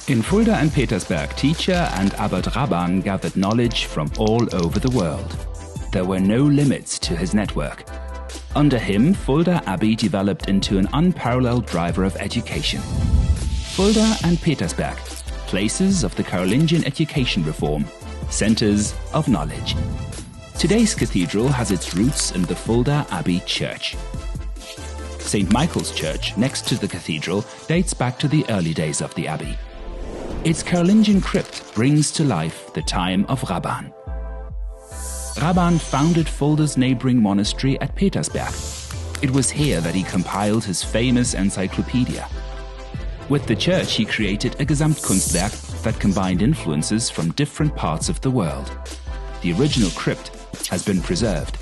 In Fulda and Petersberg, teacher and Abbot Raban gathered knowledge from all over the world. There were no limits to his network. Under him, Fulda Abbey developed into an unparalleled driver of education. Fulda and Petersberg, places of the Carolingian education reform, centers of knowledge. Today's cathedral has its roots in the Fulda Abbey Church. St. Michael's Church, next to the cathedral, dates back to the early days of the abbey. Its Carolingian crypt brings to life the time of Raban. Raban founded Fulda's neighboring monastery at Petersberg. It was here that he compiled his famous encyclopedia. With the church, he created a Gesamtkunstwerk that combined influences from different parts of the world. The original crypt has been preserved.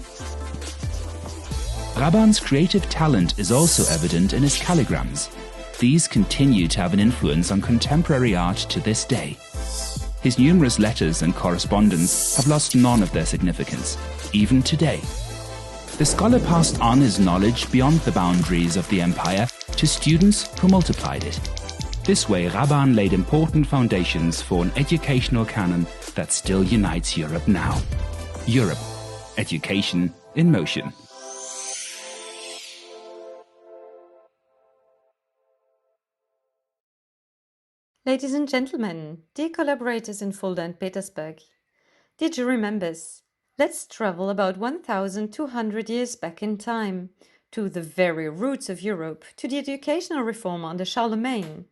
Raban's creative talent is also evident in his calligrams. These continue to have an influence on contemporary art to this day. His numerous letters and correspondence have lost none of their significance, even today. The scholar passed on his knowledge beyond the boundaries of the empire to students who multiplied it. This way, Raban laid important foundations for an educational canon that still unites Europe now. Europe, education in motion. Ladies and gentlemen, dear collaborators in Fulda and Petersberg, dear jury members, let's travel about 1,200 years back in time, to the very roots of Europe, to the educational reform under Charlemagne.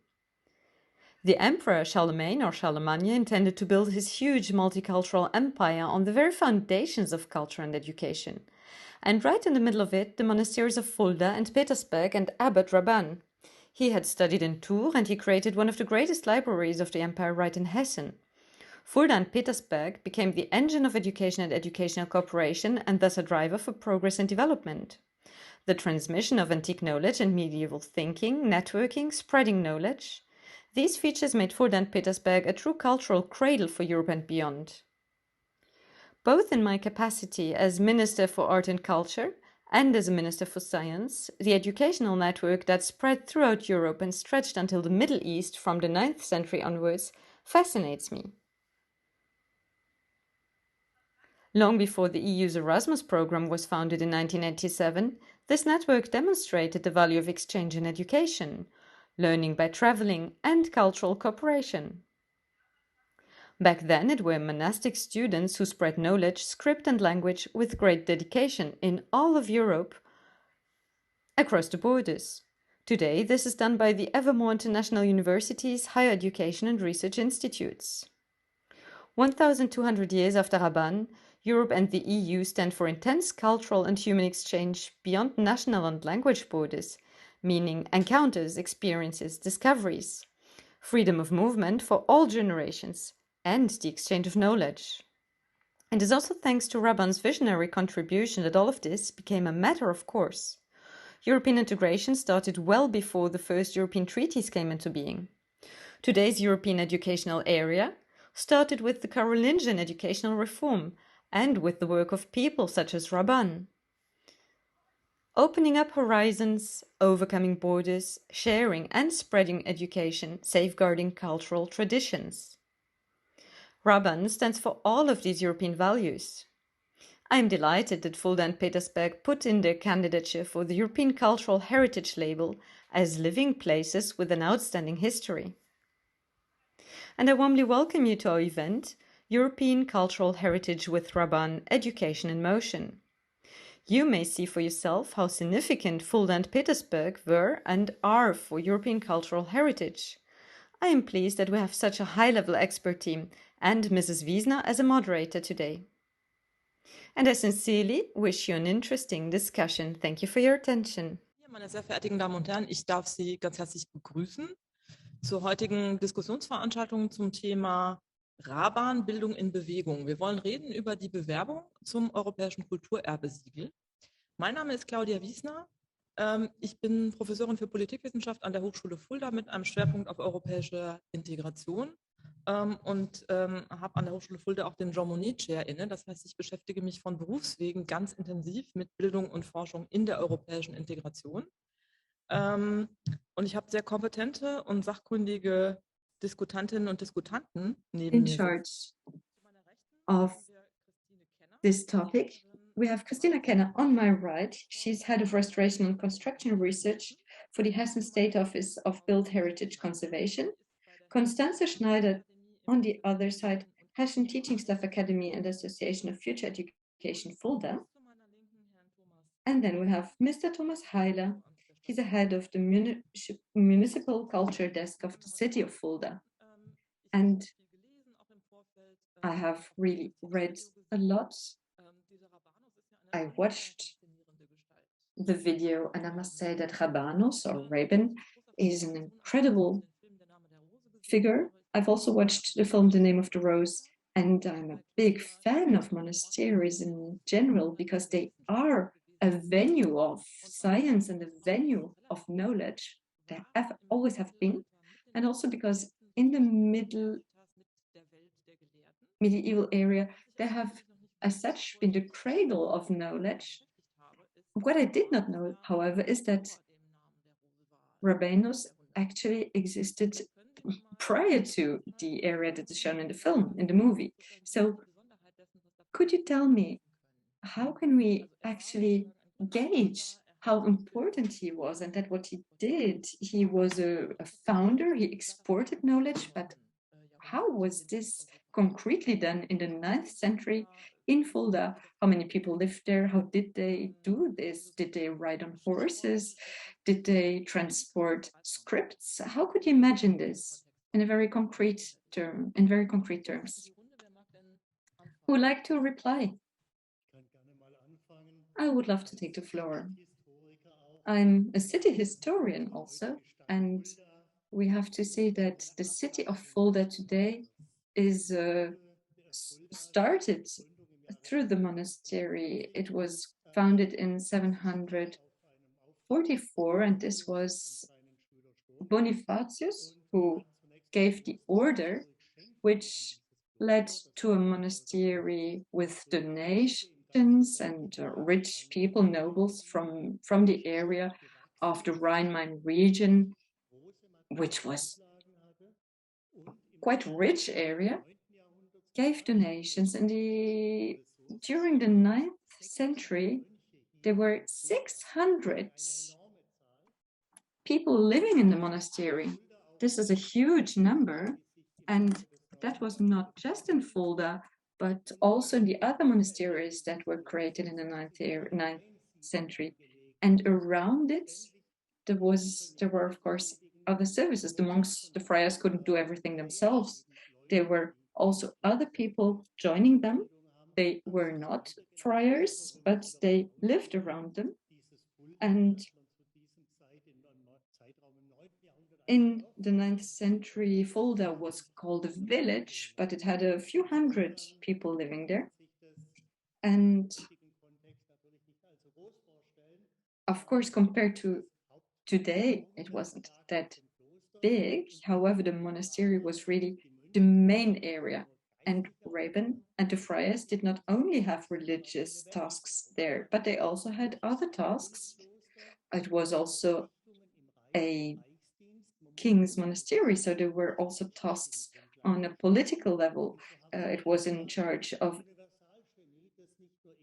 The Emperor Charlemagne, or Charlemagne, intended to build his huge multicultural empire on the very foundations of culture and education. And right in the middle of it, the monasteries of Fulda and Petersberg and Abbot Raban. He had studied in Tours and he created one of the greatest libraries of the empire right in Hessian. Fulda and Petersberg became the engine of education and educational cooperation and thus a driver for progress and development. The transmission of antique knowledge and medieval thinking, networking, spreading knowledge. These features made Fulda and Petersberg a true cultural cradle for Europe and beyond. Both in my capacity as Minister for Art and Culture and as a Minister for Science, the educational network that spread throughout Europe and stretched until the Middle East from the 9th century onwards fascinates me. Long before the EU's Erasmus program was founded in 1987, this network demonstrated the value of exchange in education, learning by traveling, and cultural cooperation. Back then, it were monastic students who spread knowledge, script and language with great dedication in all of Europe across the borders. Today, this is done by the ever more international universities, higher education and research institutes. 1,200 years after Raban, Europe and the EU stand for intense cultural and human exchange beyond national and language borders, meaning encounters, experiences, discoveries, freedom of movement for all generations, and the exchange of knowledge. It is also thanks to Raban's visionary contribution that all of this became a matter of course. European integration started well before the first European treaties came into being. Today's European educational area started with the Carolingian educational reform and with the work of people such as Raban. Opening up horizons, overcoming borders, sharing and spreading education, safeguarding cultural traditions. Raban stands for all of these European values. I am delighted that Fulda and Petersberg put in their candidature for the European Cultural Heritage label as living places with an outstanding history. And I warmly welcome you to our event, European Cultural Heritage with Raban, Education in Motion. You may see for yourself how significant Fulda and Petersberg were and are for European cultural heritage. I am pleased that we have such a high-level expert team and Mrs. Wiesner as a moderator today. And I sincerely wish you an interesting discussion. Thank you for your attention. Meine sehr verehrten Damen und Herren, ich darf Sie ganz herzlich begrüßen zur heutigen Diskussionsveranstaltung zum Thema Raban, Bildung in Bewegung. Wir wollen reden über die Bewerbung zum Europäischen Kulturerbesiegel. Mein Name ist Claudia Wiesner. Ich bin Professorin für Politikwissenschaft an der Hochschule Fulda mit einem Schwerpunkt auf europäische Integration und habe an der Hochschule Fulda auch den Jean Monnet Chair inne. Das heißt, ich beschäftige mich von Berufswegen ganz intensiv mit Bildung und Forschung in der europäischen Integration. Und ich habe sehr kompetente und sachkundige Diskutantinnen und Diskutanten neben in mir charge sitzen. of this topic. We have Christina Kenner on my right. She's head of restoration and construction research for the Hessian State Office of Built Heritage Conservation. Constanze Schneider on the other side, Hessian Teaching Staff Academy and Association of Future Education Fulda. And then we have Mr. Thomas Heiler. He's the head of the Municipal Culture Desk of the city of Fulda. And I have really read a lot. I watched the video, and I must say that Rabanus or Raban is an incredible figure. I've also watched the film The Name of the Rose, and I'm a big fan of monasteries in general because they are a venue of science and a venue of knowledge. They always have been, and also because in the medieval area, they have as such been the cradle of knowledge. What I did not know, however, is that Rabanus actually existed prior to the area that is shown in the film, in the movie. So could you tell me, how can we actually gauge how important he was and that what he did? He was a founder, he exported knowledge, but how was this concretely done in the 9th century in Fulda? How many people lived there? How did they do this? Did they ride on horses? Did they transport scripts? How could you imagine this in a very concrete term, in very concrete terms? Who would like to reply? I would love to take the floor. I'm a city historian also, and we have to say that the city of Fulda today is started through the monastery. It was founded in 744, and this was Bonifatius who gave the order, which led to a monastery with donations and rich people, nobles from the area of the Rhine-Main region, which was quite rich area, gave donations. And during the 9th century, there were 600 people living in the monastery. This is a huge number, and that was not just in Fulda, but also in the other monasteries that were created in the 9th century. And around it, there were, of course, other services. The monks, the friars couldn't do everything themselves. There were also other people joining them. They were not friars, but they lived around them. And in the 9th century, Fulda was called a village, but it had a few hundred people living there. And of course, compared to today, it wasn't that big. However, the monastery was really the main area. And Raban and the friars did not only have religious tasks there, but they also had other tasks. It was also a king's monastery, so there were also tasks on a political level. It was in charge of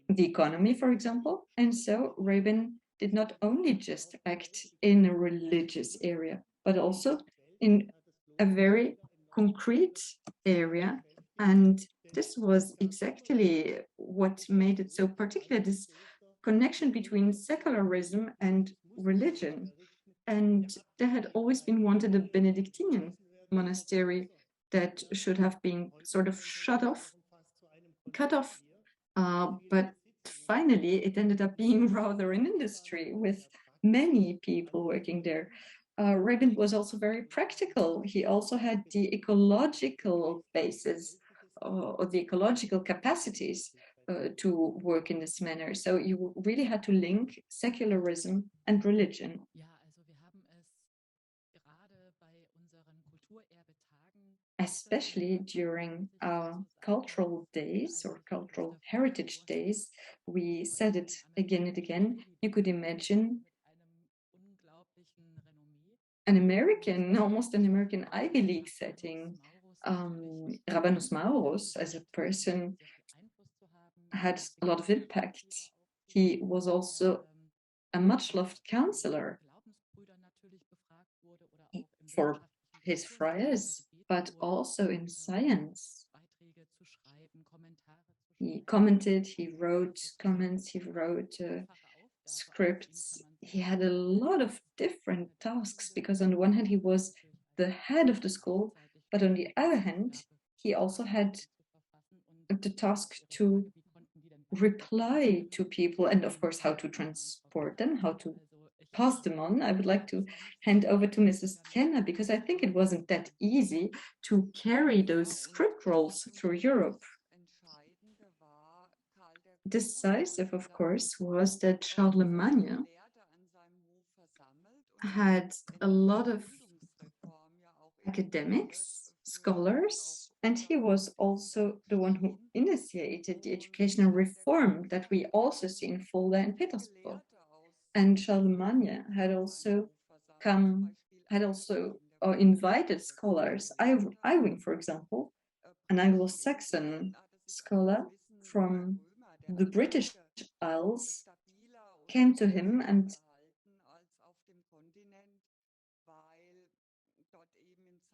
the economy, for example. And so Raban did not only just act in a religious area, but also in a very concrete area. And this was exactly what made it so particular, this connection between secularism and religion. And there had always been wanted a Benedictine monastery that should have been sort of cut off. But finally, it ended up being rather an industry with many people working there. Raban was also very practical. He also had the ecological basis or the ecological capacities to work in this manner. So you really had to link secularism and religion. Especially during our cultural days or cultural heritage days, we said it again and again, you could imagine almost an American Ivy League setting. Rabanus Maurus, as a person, had a lot of impact. He was also a much-loved counselor for his friars, but also in science. He commented, he wrote comments, he wrote scripts. He had a lot of different tasks because on the one hand, he was the head of the school, but on the other hand, he also had the task to reply to people and of course how to transport them, how to pass them on. I would like to hand over to Mrs. Kenner because I think it wasn't that easy to carry those script rolls through Europe. Decisive, of course, was that Charlemagne had a lot of academics, scholars, and he was also the one who initiated the educational reform that we also see in Fulda and Petersberg. And Charlemagne had also invited scholars. Ewing, for example, an Anglo-Saxon scholar from the British Isles, came to him, and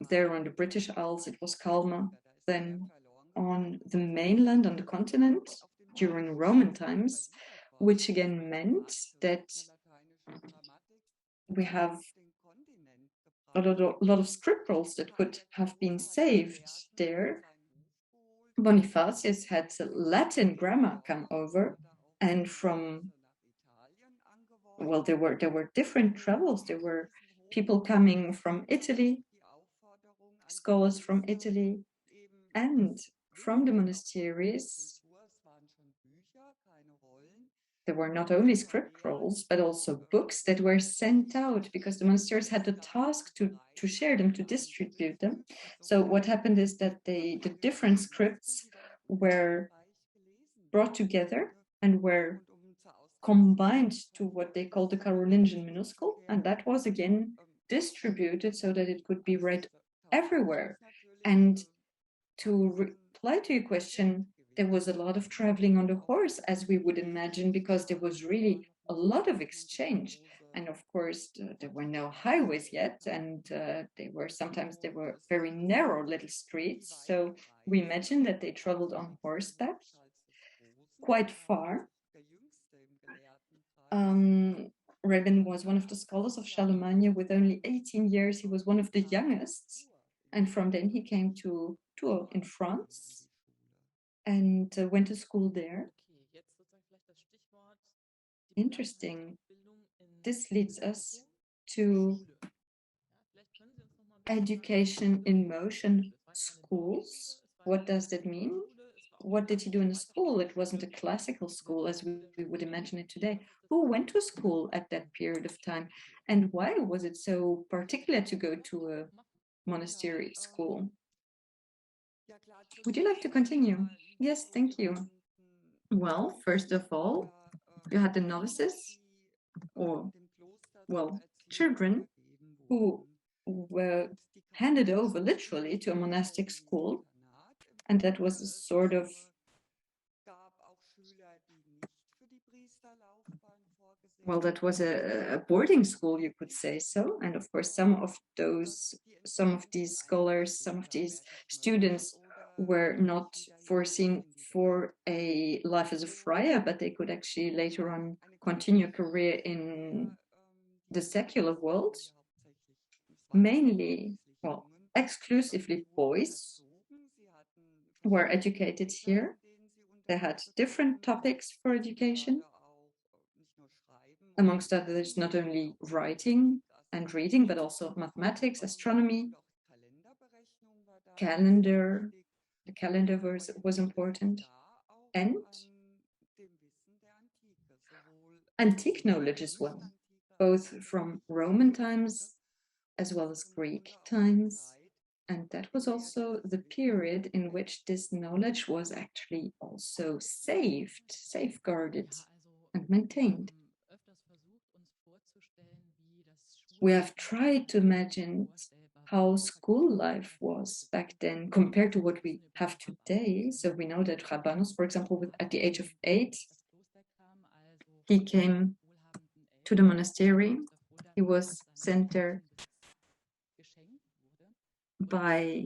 there on the British Isles it was calmer than on the mainland, on the continent, during Roman times, which again meant that we have a lot of script rolls that could have been saved there. Bonifacius had Latin grammar come over, and there were different travels. There were people coming from Italy, scholars from Italy, and from the monasteries. There were not only script rolls, but also books that were sent out because the monasteries had the task to share them, to distribute them. So what happened is that the different scripts were brought together and were combined to what they called the Carolingian minuscule, and that was again distributed so that it could be read everywhere. And to reply to your question, there was a lot of traveling on the horse, as we would imagine, because there was really a lot of exchange. And of course, there were no highways yet, and they were very narrow little streets. So we imagine that they traveled on horseback quite far. Raban was one of the scholars of Charlemagne with only 18 years. He was one of the youngest. And from then he came to Tours in France and went to school there. Interesting. This leads us to education in motion schools. What does that mean? What did he do in the school? It wasn't a classical school as we would imagine it today. Who went to school at that period of time? And why was it so particular to go to a monastery school? Would you like to continue? Yes, thank you. Well, first of all, you had the novices, or, well, children who were handed over literally to a monastic school. And that was a sort of that was a boarding school, you could say so. And of course, some of these scholars, some of these students were not foreseen for a life as a friar, but they could actually later on continue a career in the secular world. Mainly, exclusively boys were educated here. They had different topics for education. Amongst others, not only writing and reading, but also mathematics, astronomy, calendar. The calendar was important. And antique knowledge as well, both from Roman times as well as Greek times. And that was also the period in which this knowledge was actually also safeguarded and maintained. we have tried to imagine how school life was back then compared to what we have today. So we know that Rabanus, for example, at the age of 8, he came to the monastery. He was sent there by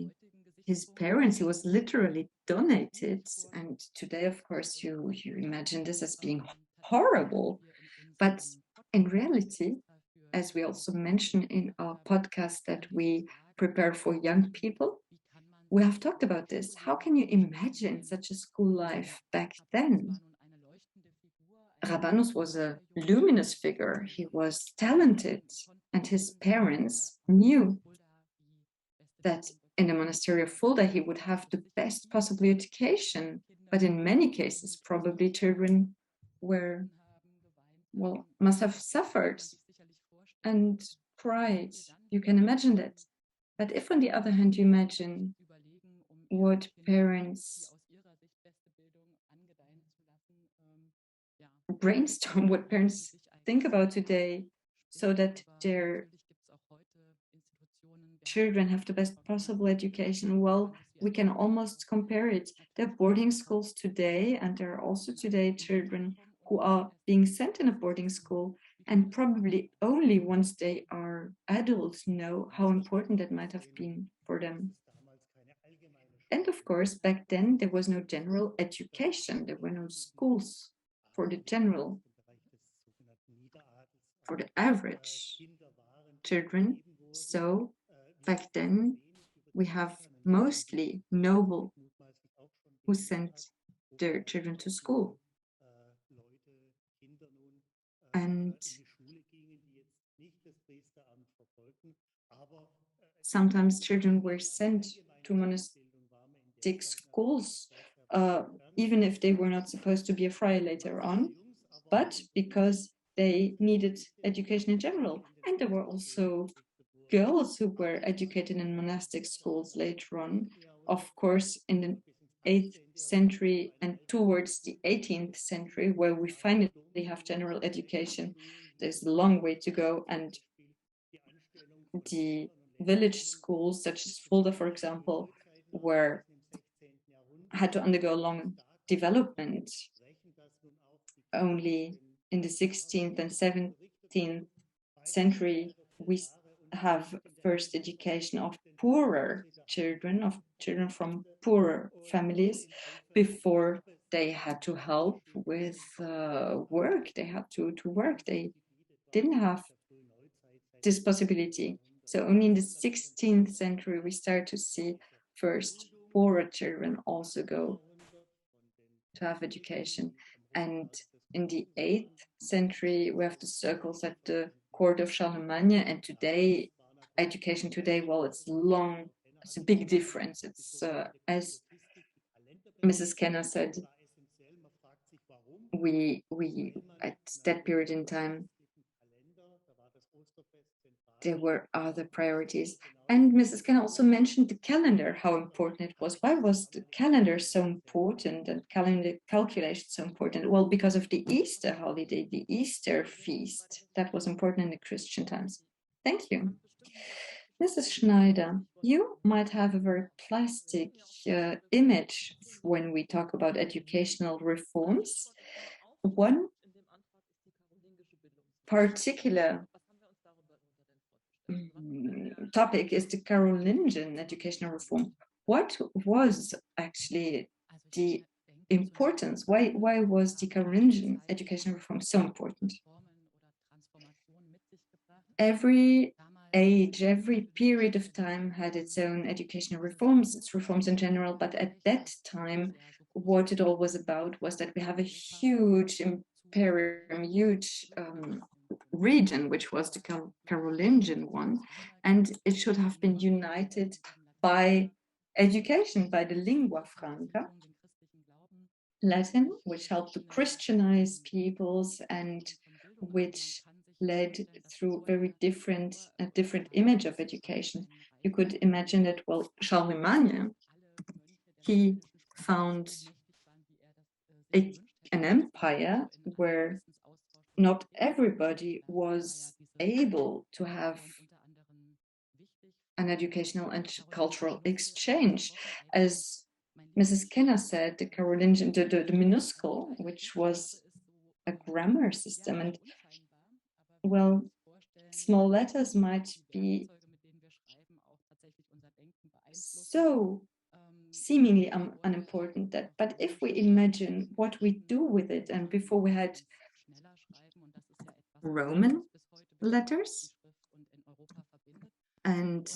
his parents. He was literally donated. And today, of course, you imagine this as being horrible. But in reality, as we also mentioned in our podcast that we prepare for young people, we have talked about this. How can you imagine such a school life back then? Rabanus was a luminous figure. He was talented, and his parents knew that in the monastery of Fulda he would have the best possible education. But in many cases, probably children must have suffered and cried. You can imagine that. But if, on the other hand, you imagine what parents brainstorm, what parents think about today, so that their children have the best possible education, well, we can almost compare it. There are boarding schools today, and there are also today children who are being sent in a boarding school, and probably only once they are adults know how important that might have been for them. And of course, back then, there was no general education. There were no schools for the general, for the average children. So back then, we have mostly noble who sent their children to school. And sometimes children were sent to monastic schools, even if they were not supposed to be a friar later on, but because they needed education in general. And there were also girls who were educated in monastic schools later on. Of course, in the 8th century and towards the 18th century, where we finally have general education, there's a long way to go. And the village schools, such as Fulda, for example, had to undergo a long development. Only in the 16th and 17th century, we have first education of poorer children, of children from poorer families, before they had to help with work. They had to work. They didn't have this possibility. So only in the 16th century, we start to see first poorer children also go to have education. And in the 8th century, we have the circles at the court of Charlemagne. And today, education today, well, it's a big difference. It's, as Mrs. Kenner said, we at that period in time, there were other priorities. And Mrs. Kenner also mentioned the calendar, how important it was. Why was the calendar so important and calendar calculation so important? Well, because of the Easter holiday, the Easter feast. That was important in the Christian times. Thank you. Mrs. Schneider, you might have a very plastic image when we talk about educational reforms. One particular topic is the Carolingian educational reform. What was actually the importance? Why was the Carolingian educational reform so important? Every age, every period of time had its own educational reforms, its reforms in general, but at that time, what it all was about was that we have a huge imperium, huge region, which was the Carolingian one, and it should have been united by education, by the lingua franca, Latin, which helped to Christianize peoples and which led through very different image of education. You could imagine that, well, Charlemagne, he found an empire where not everybody was able to have an educational and cultural exchange. As Mrs. Kenner said, the Carolingian, the Municipal, which was a grammar system, and well, small letters might be so seemingly unimportant, that, but if we imagine what we do with it, and before we had Roman letters, and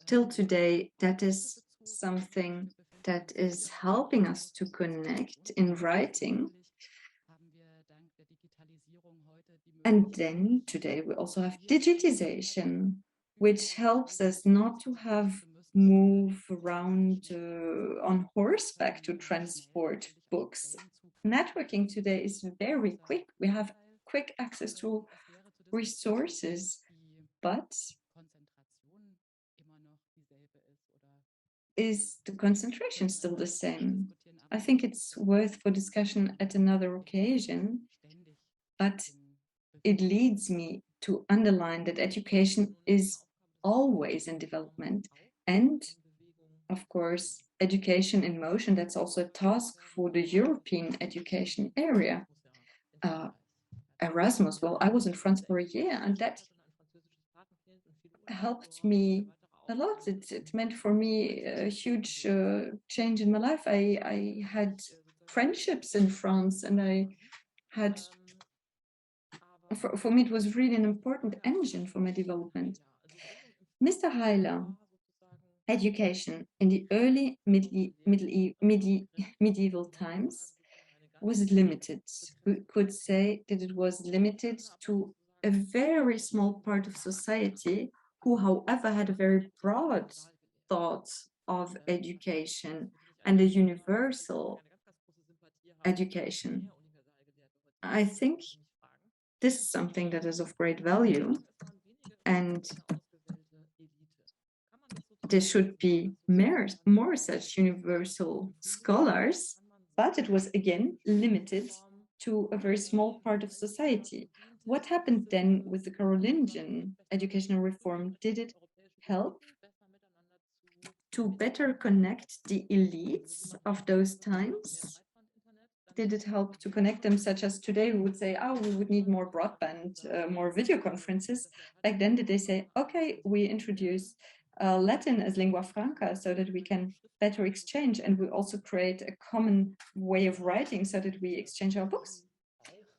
till today, that is something that is helping us to connect in writing. And then today we also have digitization, which helps us not to have move around on horseback to transport books. Networking today is very quick. We have quick access to resources, but is the concentration still the same? I think it's worth for discussion at another occasion, but it leads me to underline that education is always in development. And of course, education in motion, that's also a task for the European education area. Erasmus, well, I was in France for a year, and that helped me a lot. It meant for me a huge change in my life. I had friendships in France, and I had, for me, it was really an important engine for my development. Mr. Heiler, education in the early medieval times was limited. We could say that it was limited to a very small part of society who, however, had a very broad thought of education and a universal education. I think this is something that is of great value, and there should be more such universal scholars, but it was again limited to a very small part of society. What happened then with the Carolingian educational reform? Did it help to better connect the elites of those times? Did it help to connect them, such as today we would say, oh, we would need more broadband, more video conferences? Back then, did they say, okay, we introduce Latin as lingua franca so that we can better exchange, and we also create a common way of writing so that we exchange our books?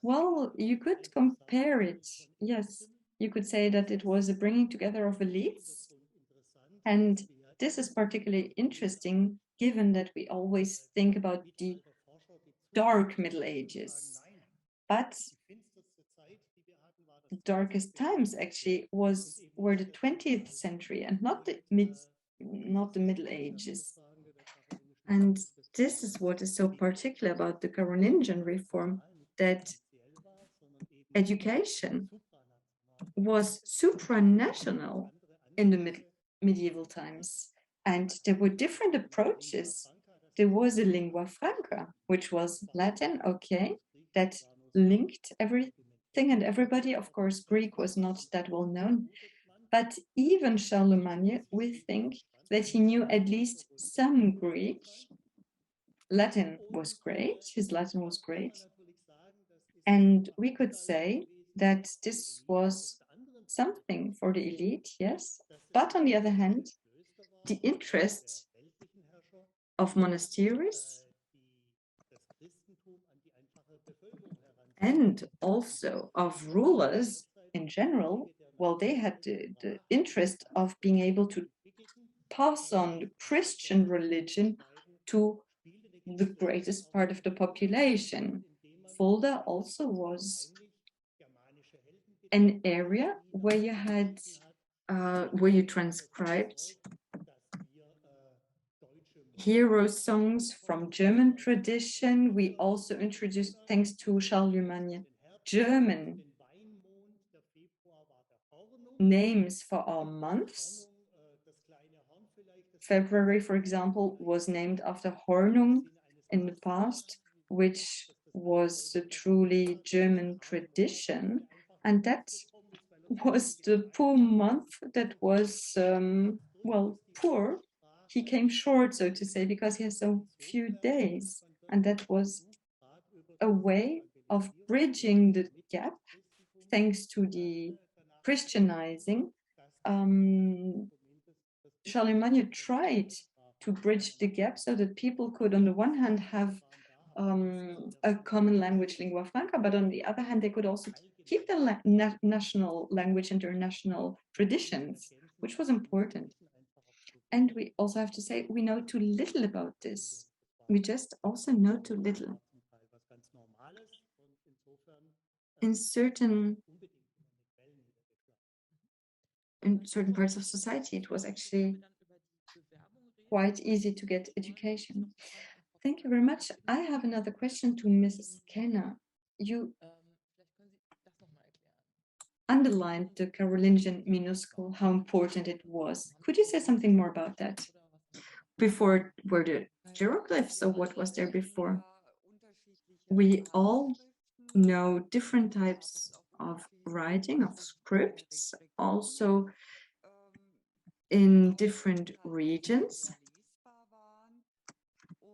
Well, you could compare it. Yes, you could say that it was a bringing together of elites. And this is particularly interesting, given that we always think about the dark Middle Ages. But the darkest times actually were the 20th century and not the Middle Ages. And this is what is so particular about the Carolingian reform, that education was supranational in the medieval times, and there were different approaches. There was a lingua franca, which was Latin, okay, that linked everything and everybody. Of course, Greek was not that well known, but even Charlemagne, we think that he knew at least some Greek. Latin was great, his Latin was great. And we could say that this was something for the elite, yes. But on the other hand, the interests of monasteries and also of rulers in general, well, they had the interest of being able to pass on the Christian religion to the greatest part of the population. Fulda also was an area where you had, where you transcribed hero songs from German tradition. We also introduced, thanks to Charlemagne, German names for our months. February, for example, was named after Hornung in the past, which was a truly German tradition. And that was the poor month that was, well, poor. He came short, so to say, because he has so few days. And that was a way of bridging the gap thanks to the Christianizing. Charlemagne tried to bridge the gap so that people could, on the one hand, have a common language, lingua franca, but on the other hand, they could also keep the national language and their national traditions, which was important. And we also have to say, we know too little about this. We just also know too little. In certain parts of society, it was actually quite easy to get education. Thank you very much. I have another question to Mrs. Kenner. You underlined the Carolingian minuscule, how important it was. Could you say something more about that? Before were the hieroglyphs, or what was there before? We all know different types of writing, of scripts, also in different regions.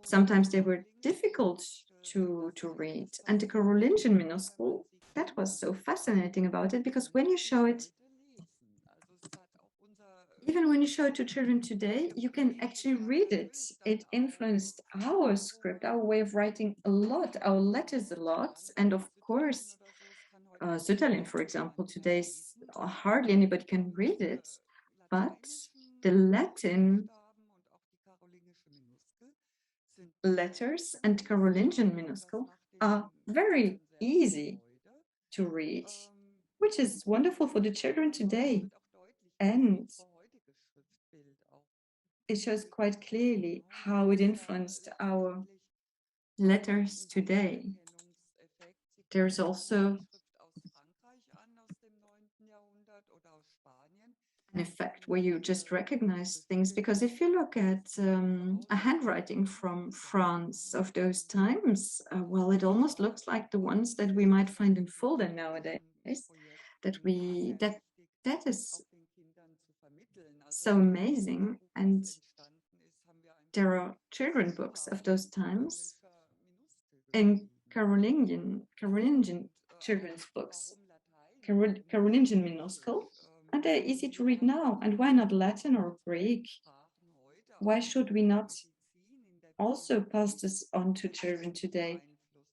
Sometimes they were difficult to read. And the Carolingian minuscule, that was so fascinating about it, because when you show it, even when you show it to children today, you can actually read it. It influenced our script, our way of writing a lot, our letters a lot. And of course, Sütterlin, for example, today hardly anybody can read it, but the Latin letters and Carolingian minuscule are very easy to read, which is wonderful for the children today. And it shows quite clearly how it influenced our letters today. There's also an effect where you just recognize things, because if you look at a handwriting from France of those times, well, it almost looks like the ones that we might find in Fulda nowadays. That is so amazing. And there are children books of those times in Carolingian children's books, Carolingian minuscule, and they're easy to read now. And why not Latin or Greek? Why should we not also pass this on to children today?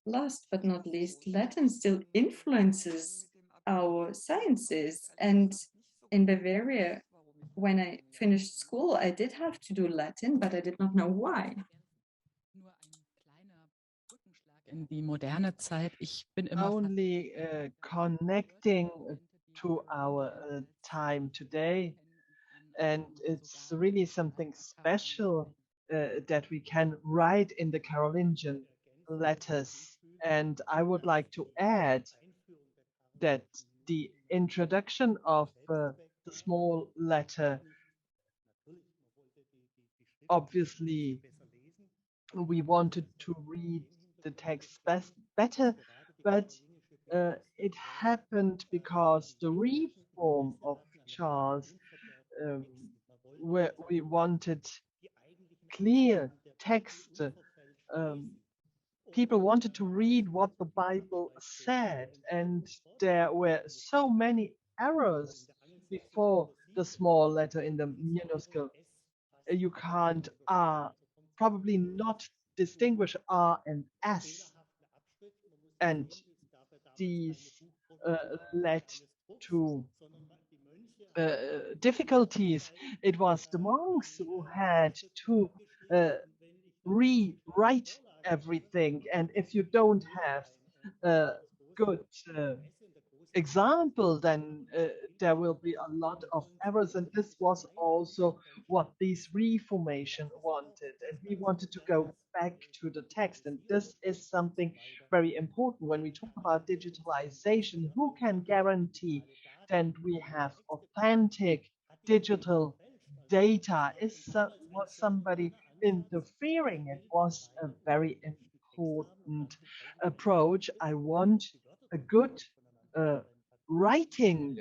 Last but not least, Latin still influences our sciences. And in Bavaria, when I finished school, I did have to do Latin, but I did not know why. In die moderne Zeit. Ich bin immer only connecting to our time today, and it's really something special that we can write in the Carolingian letters. And I would like to add that the introduction of the small letter, obviously we wanted to read the text better, but it happened because the reform of Charles, where we wanted clear text, people wanted to read what the Bible said, and there were so many errors before the small letter in the minuscule. You can't probably not distinguish R and S, and these led to difficulties. It was the monks who had to rewrite everything, and if you don't have a good example, then there will be a lot of errors, and this was also what this reformation wanted, and we wanted to go back to the text, and this is something very important when we talk about digitalization. Who can guarantee that we have authentic digital data? Was somebody interfering? It was a very important approach. I want a good writing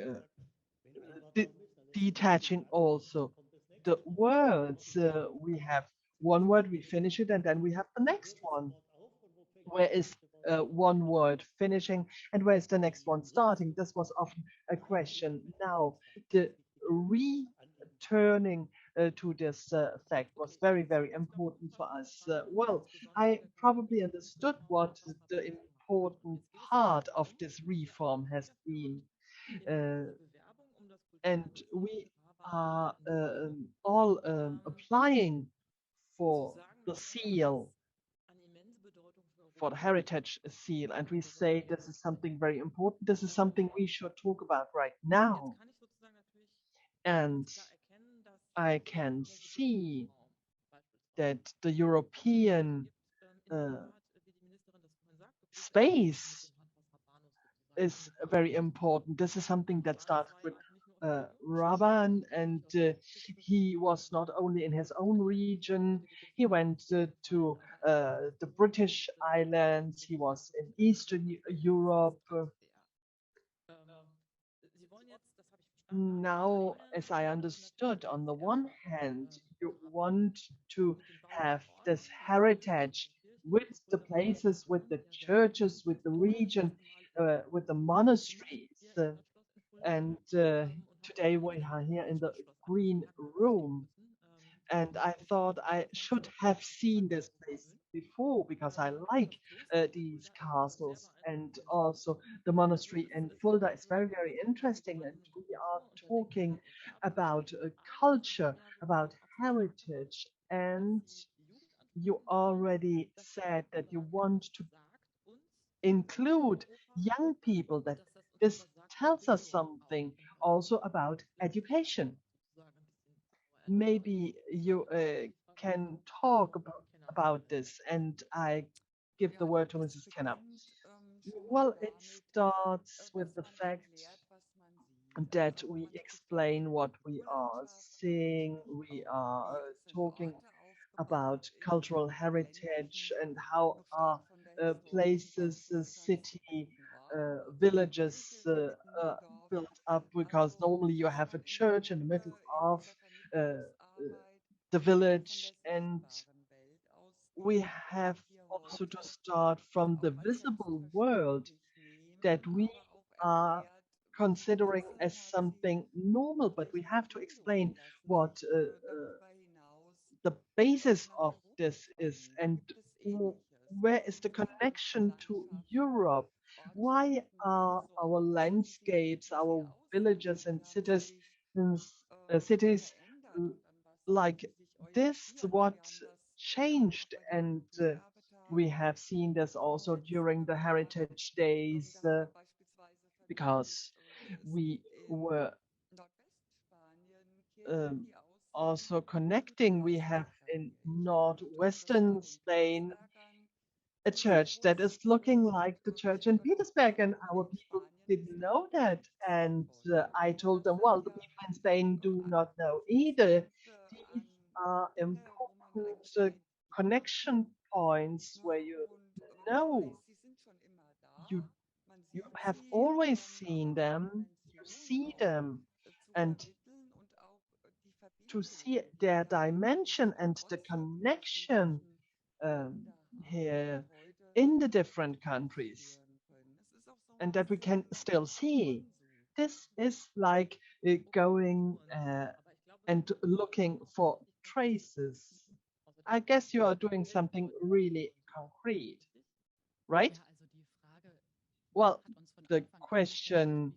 detaching also the words. We have one word, we finish it, and then we have the next one. Where is one word finishing and where is the next one starting? This was often a question. Now, the returning to this fact was very, very important for us. Well, I probably understood what the important part of this reform has been. Uh, and we are all applying for the seal, for the heritage seal, and we say this is something very important. This is something we should talk about right now. And I can see that the European uh, space is very important. This is something that started with Raban, and he was not only in his own region, he went to the British Islands, he was in Eastern Europe. Now, as I understood, on the one hand, you want to have this heritage with the places, with the churches, with the region, with the monasteries. And today we are here in the green room. And I thought I should have seen this place before because I like these castles, and also the monastery in Fulda is very, very interesting. And we are talking about culture, about heritage, and you already said that you want to include young people, that this tells us something also about education. Maybe you can talk about this, and I give the word to Mrs. Kenner. Well, it starts with the fact that we explain what we are seeing. We are talking about cultural heritage and how are places, city, villages built up, because normally you have a church in the middle of the village, and we have also to start from the visible world that we are considering as something normal, but we have to explain what the basis of this is, and where is the connection to Europe? Why are our landscapes, our villages and cities like this? What changed? And we have seen this also during the Heritage Days, because we were um, also connecting. We have in northwestern Spain a church that is looking like the church in Petersberg, and our people didn't know that. And I told them, well, the people in Spain do not know either. These are important connection points where you know you you have always seen them, you see them, and to see their dimension and the connection um, here in the different countries, and that we can still see. This is like going and looking for traces. I guess you are doing something really concrete, right? Well, the question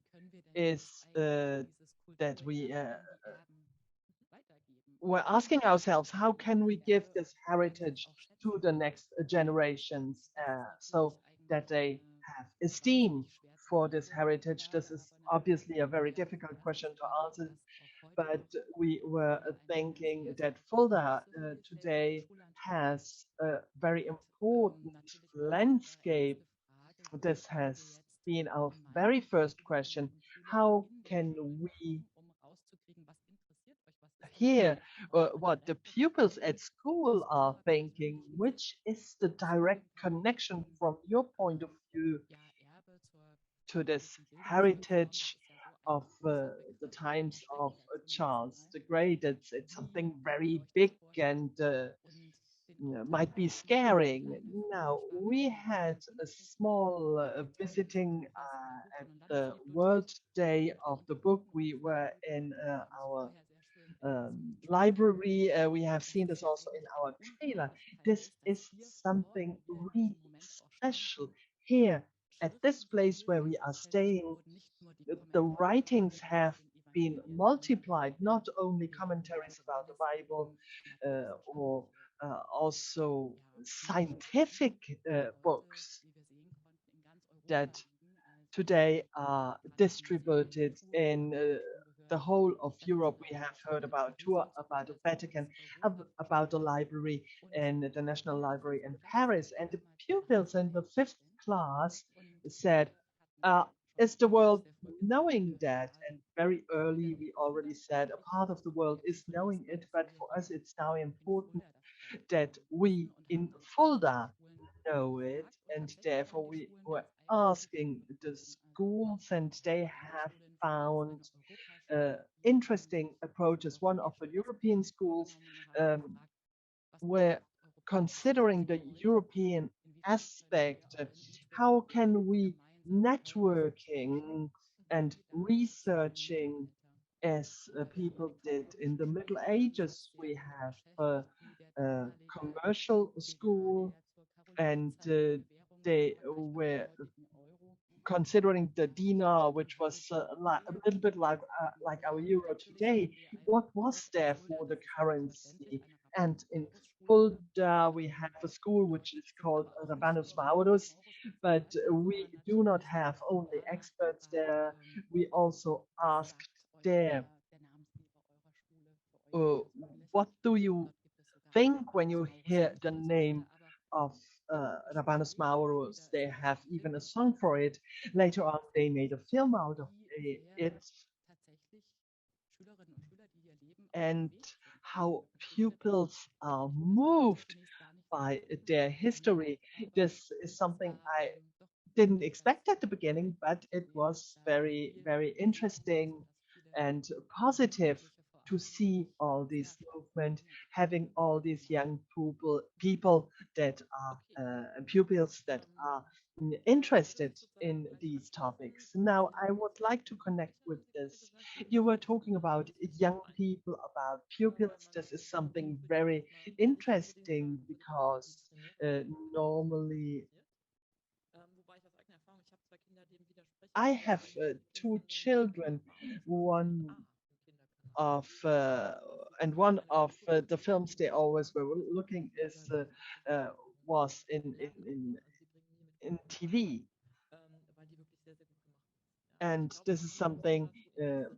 is that we're asking ourselves, how can we give this heritage to the next generations so that they have esteem for this heritage? This is obviously a very difficult question to answer, but we were thinking that Fulda today has a very important landscape. This has been our very first question. How can we hear what the pupils at school are thinking? Which is the direct connection from your point of view to this heritage of the times of Charles the Great. It's something very big and might be scaring. Now, we had a small visiting at the World Day of the Book. We were in our library. We have seen this also in our trailer. This is something really special here at this place where we are staying. The writings have been multiplied, not only commentaries about the Bible or also scientific books that today are distributed in the whole of Europe. We have heard about tour about the Vatican, about the library in the National Library in Paris, and the pupils in the fifth class said, "Is the world knowing that?" And very early, we already said a part of the world is knowing it, but for us, it's now important that we in Fulda know it, and therefore we were asking the schools, and they have found interesting approaches. One of the European schools were considering the European aspect. How can we networking and researching as people did in the Middle Ages? We have a commercial school, and they were considering the dinar, which was a little bit like our euro today. What was there for the currency? And in Fulda, we have a school which is called Rabanus Maurus, but we do not have only experts there. We also asked there, what do you think when you hear the name of Rabanus Maurus? They have even a song for it. Later on, they made a film out of it, and how pupils are moved by their history. This is something I didn't expect at the beginning, but it was very, very interesting and positive to see all this movement, having all these young people that are pupils that are interested in these topics. Now, I would like to connect with this. You were talking about young people, about pupils. This is something very interesting because normally I have two children. One of and one of the films they always were looking is was in TV, and this is something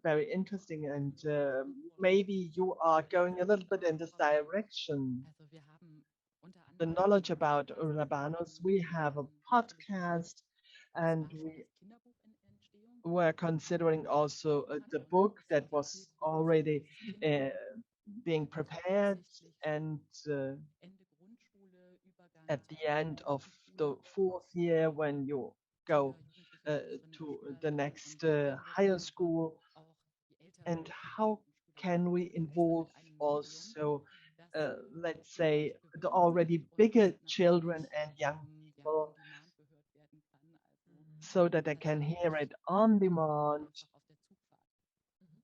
very interesting. And maybe you are going a little bit in this direction. The knowledge about Rabanus. We have a podcast, and we were considering also the book that was already uh, being prepared, and at the end of the fourth year, when you go to the next higher school, and how can we involve also, let's say, the already bigger children and young people so that they can hear it on demand,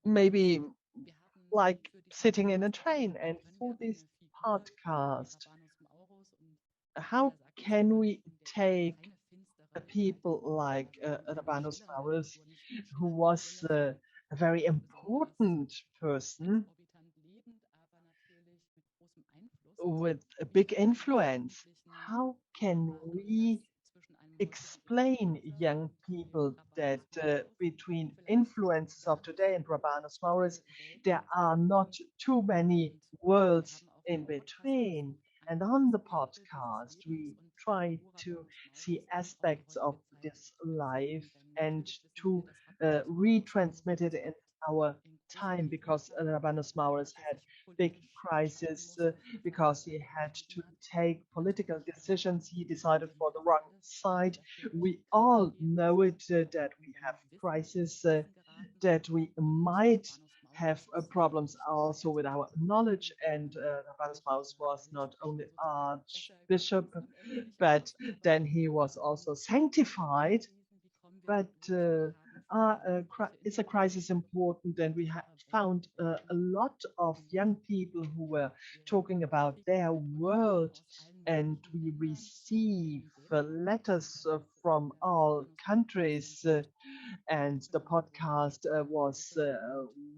maybe like sitting in a train. And for this podcast, how can we take people like Rabanus Maurus, who was a very important person with a big influence? How can we explain young people that between influences of today and Rabanus Maurus, there are not too many worlds in between? And on the podcast, we try to see aspects of this life and to retransmit it in our time, because Rabanus Maurus had big crisis, because he had to take political decisions. He decided for the wrong side. We all know it, that we have crisis that we might have problems also with our knowledge. And Rabansmaus was not only archbishop, but then he was also sanctified. But is a crisis important? And we found a lot of young people who were talking about their world, and we receive letters from all countries. And the podcast was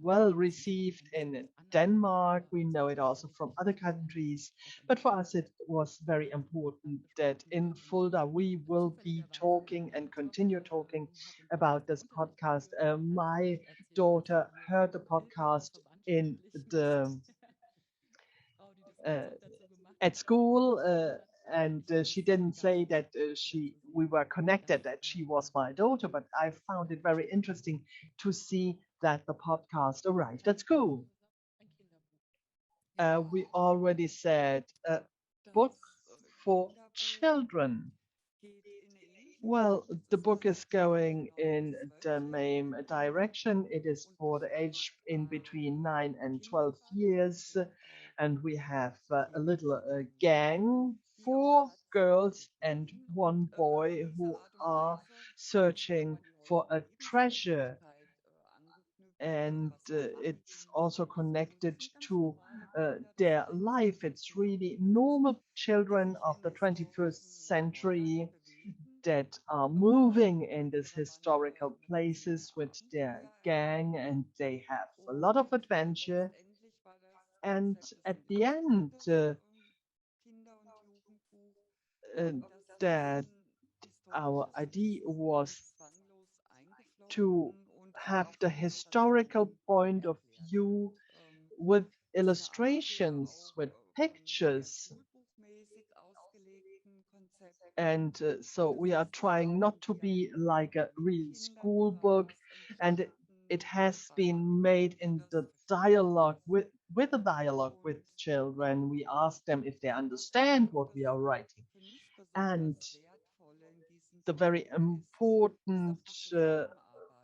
well received in Denmark. We know it also from other countries. But for us, it was very important that in Fulda we will be talking and continue talking about this podcast. My daughter heard the podcast in the uh, at school, and she didn't say that we were connected, that she was my daughter, but I found it very interesting to see that the podcast arrived at school. We already said a book for children. Well, the book is going in the main direction. It is for the age in between 9 and 12 years. And we have a little gang, 4 girls and 1 boy, who are searching for a treasure. And it's also connected to their life. It's really normal children of the 21st century that are moving in these historical places with their gang, and they have a lot of adventure. And at the end, uh, that our idea was to have the historical point of view with illustrations, with pictures. And so we are trying not to be like a real school book, and it has been made in the dialogue with a dialogue with children. We ask them if they understand what we are writing. And the very important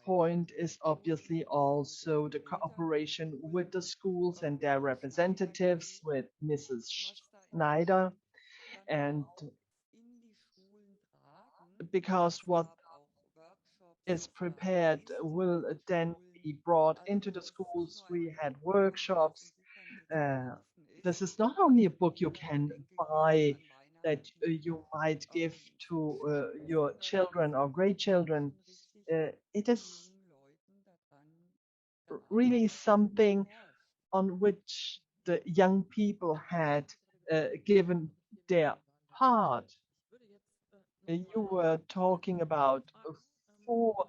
point is obviously also the cooperation with the schools and their representatives, with Mrs. Schneider. And because what is prepared will then be brought into the schools. We had workshops. This is not only a book you can buy, that you might give to your children or great children. It is really something on which the young people had given their part. You were talking about 4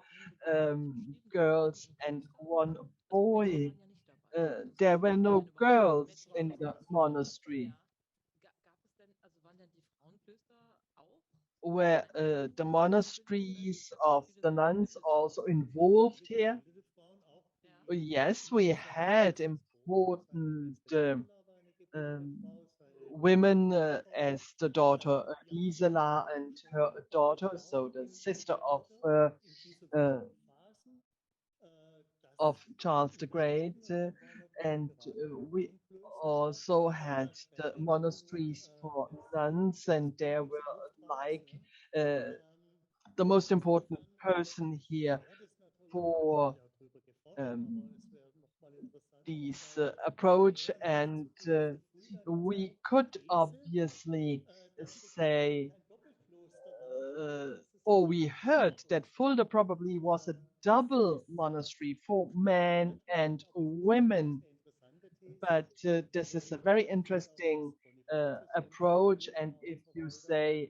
girls and 1 boy. There were no girls in the monastery. Were the monasteries of the nuns also involved here? Yes, we had important women, as the daughter Gisela and her daughter, so the sister uh, of Charles the Great, and we also had the monasteries for nuns, and there were like the most important person here for um, this approach. And we could obviously say, or we heard that Fulda probably was a double monastery for men and women. But this is a very interesting approach. And if you say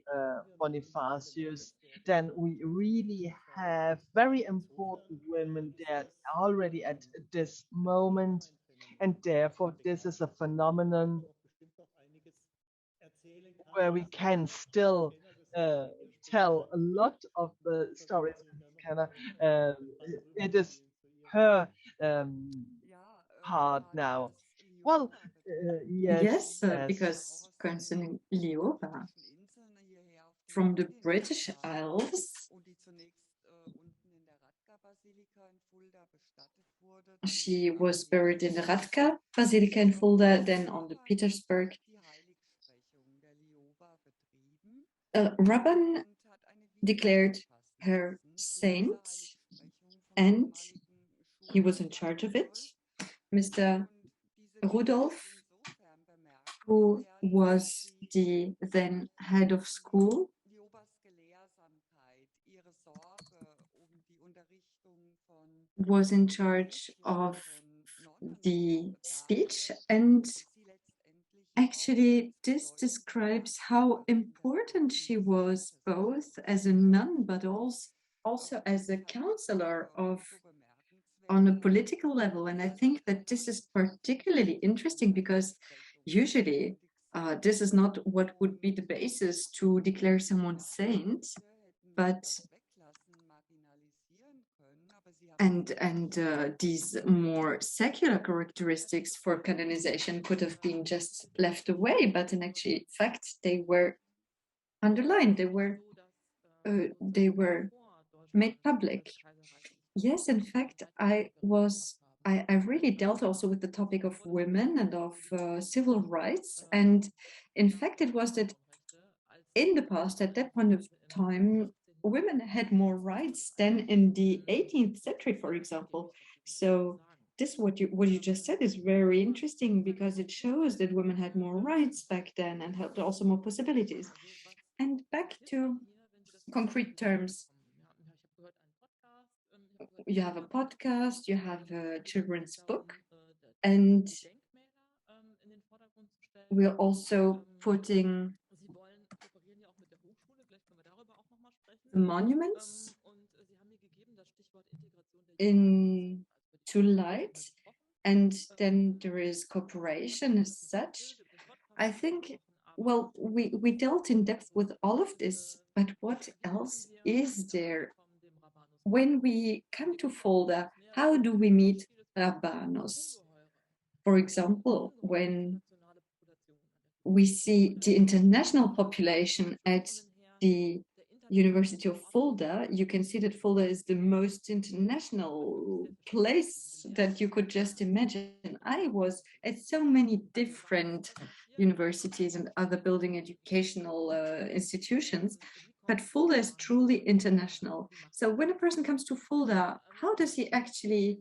Bonifacius, then we really have very important women there already at this moment. And therefore, this is a phenomenon where we can still uh, tell a lot of the stories. Uh, it is her part now. Well, yes, Yes, because concerning Leoba from the British Isles, She was buried in the Radka Basilica in Fulda, then on the Petersberg. Raban declared her saint, and he was in charge of it. Mr. Rudolf, who was the then head of school, was in charge of the speech, and actually this describes how important she was, both as a nun but also as a counselor on a political level. And I think that this is particularly interesting because usually this is not what would be the basis to declare someone saint, but these more secular characteristics for canonization could have been just left away, but in actual fact they were underlined, they were made public. Yes, in fact, I really dealt also with the topic of women and of civil rights. And in fact, it was that in the past, at that point of time, women had more rights than in the 18th century, for example. So this, what you just said, is very interesting because it shows that women had more rights back then and had also more possibilities. And back to concrete terms, you have a podcast, you have a children's book, and we're also putting monuments into light, and then there is cooperation as such. I think, well, we dealt in depth with all of this, but what else is there? When we come to Fulda, how do we meet Rabanos? For example, when we see the international population at the University of Fulda, you can see that Fulda is the most international place that you could just imagine. I was at so many different universities and other building educational institutions, but Fulda is truly international. So when a person comes to Fulda, how does he actually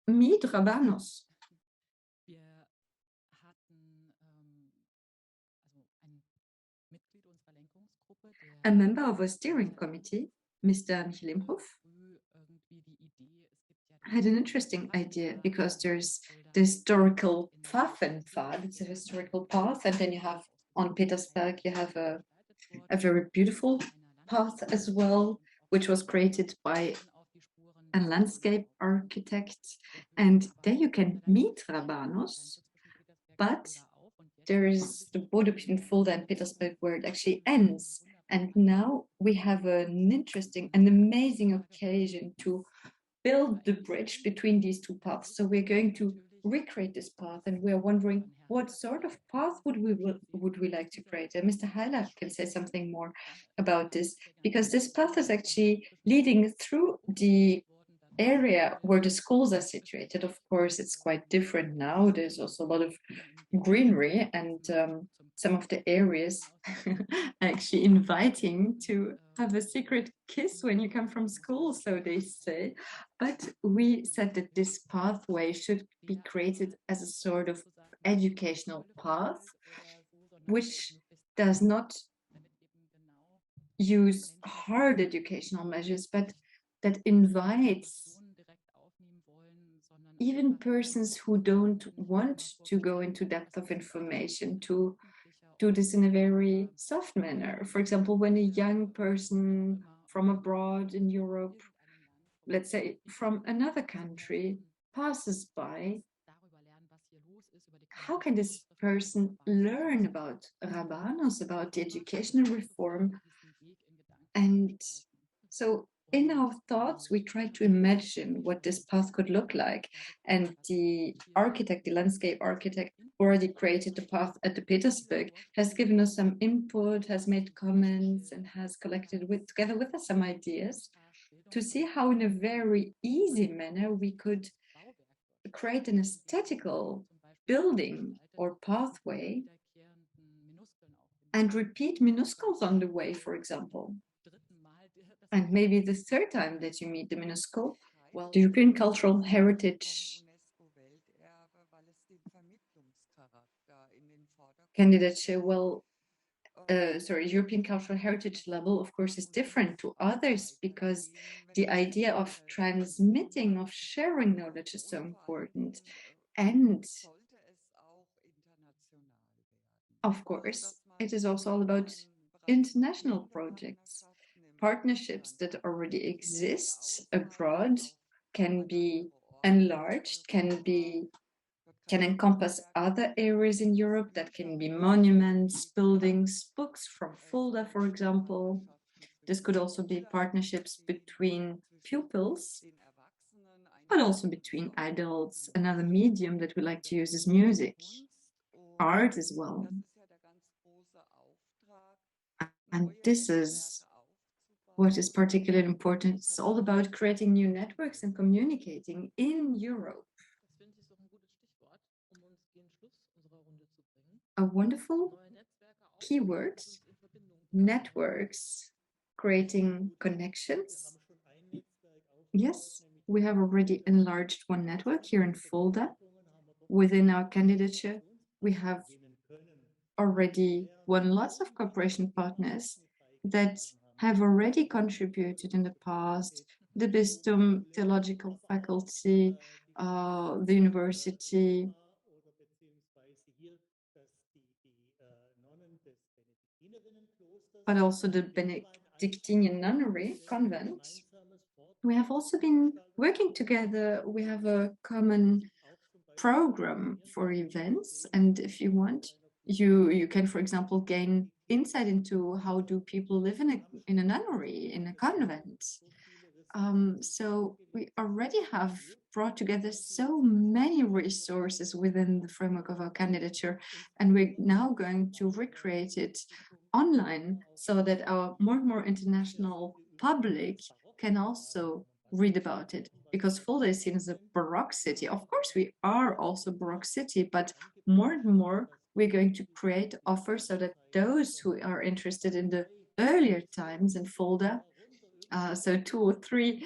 meet Rabanos? A member of a steering committee, Mr. Michel, had an interesting idea because there's the historical Pfaffenpfad, it's a historical path, and then you have on Petersberg, you have a very beautiful path as well, which was created by a landscape architect. And there you can meet Rabanos, but there is the border between Fulda and Petersberg where it actually ends. And now we have an interesting and amazing occasion to build the bridge between these two paths. So we're going to recreate this path, and we're wondering what sort of path would we like to create. And Mr. Heiler can say something more about this, because this path is actually leading through the area where the schools are situated. Of course, it's quite different now. There's also a lot of greenery, and some of the areas actually inviting to have a secret kiss when you come from school, so they say. But we said that this pathway should be created as a sort of educational path, which does not use hard educational measures, but that invites even persons who don't want to go into depth of information to do this in a very soft manner. For example, when a young person from abroad in Europe, let's say from another country, passes by, how can this person learn about Rabanos, about the educational reform? And so in our thoughts, we try to imagine what this path could look like. And the architect, the landscape architect, already created the path at the Petersberg, has given us some input, has made comments, and has collected together with us some ideas to see how in a very easy manner we could create an aesthetical building or pathway and repeat minuscules on the way, for example. And maybe the third time that you meet the minuscule, well, the European cultural heritage candidature, European cultural heritage level, of course, is different to others because the idea of transmitting, of sharing knowledge is so important. And of course, it is also all about international projects. Partnerships that already exist abroad can be enlarged, can encompass other areas in Europe that can be monuments, buildings, books from Fulda, for example. This could also be partnerships between pupils, but also between adults. Another medium that we like to use is music, art as well. And this is what is particularly important. It's all about creating new networks and communicating in Europe. A wonderful keyword, networks, creating connections. Yes, we have already enlarged one network here in Fulda. Within our candidature, we have already won lots of cooperation partners that have already contributed in the past, the Bistum Theological Faculty, the university, but also the Benedictine nunnery convent. We have also been working together. We have a common program for events, and if you want, you can, for example, gain insight into how do people live in a nunnery, in a convent. So we already have brought together so many resources within the framework of our candidature, and we're now going to recreate it online so that our more and more international public can also read about it, because Fulda is seen as a Baroque city. Of course, we are also a Baroque city, but more and more we're going to create offers so that those who are interested in the earlier times in Fulda, so 2 or 3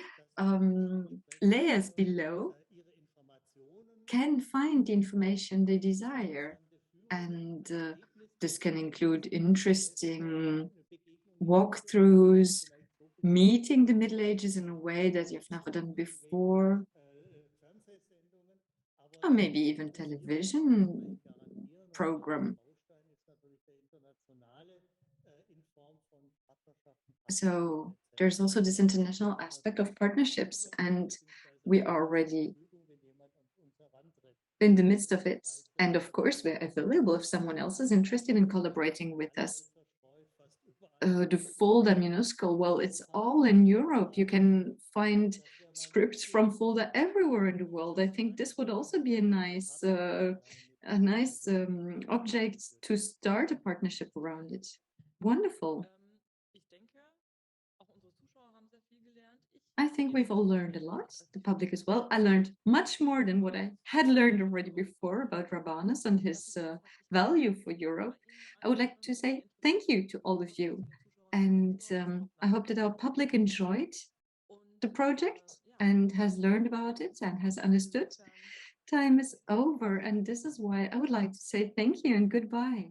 layers below, can find the information they desire. And this can include interesting walkthroughs, meeting the Middle Ages in a way that you've never done before, or maybe even television program. So there's also this international aspect of partnerships, and we are already in the midst of it. And of course, we're available if someone else is interested in collaborating with us. The Fulda Municipal, well, it's all in Europe. You can find scripts from Fulda everywhere in the world. I think this would also be a nice object to start a partnership around it. Wonderful. I think we've all learned a lot, the public as well. I learned much more than what I had learned already before about Rabanus and his value for Europe. I would like to say thank you to all of you. And I hope that our public enjoyed the project and has learned about it and has understood. Time is over, and this is why I would like to say thank you and goodbye.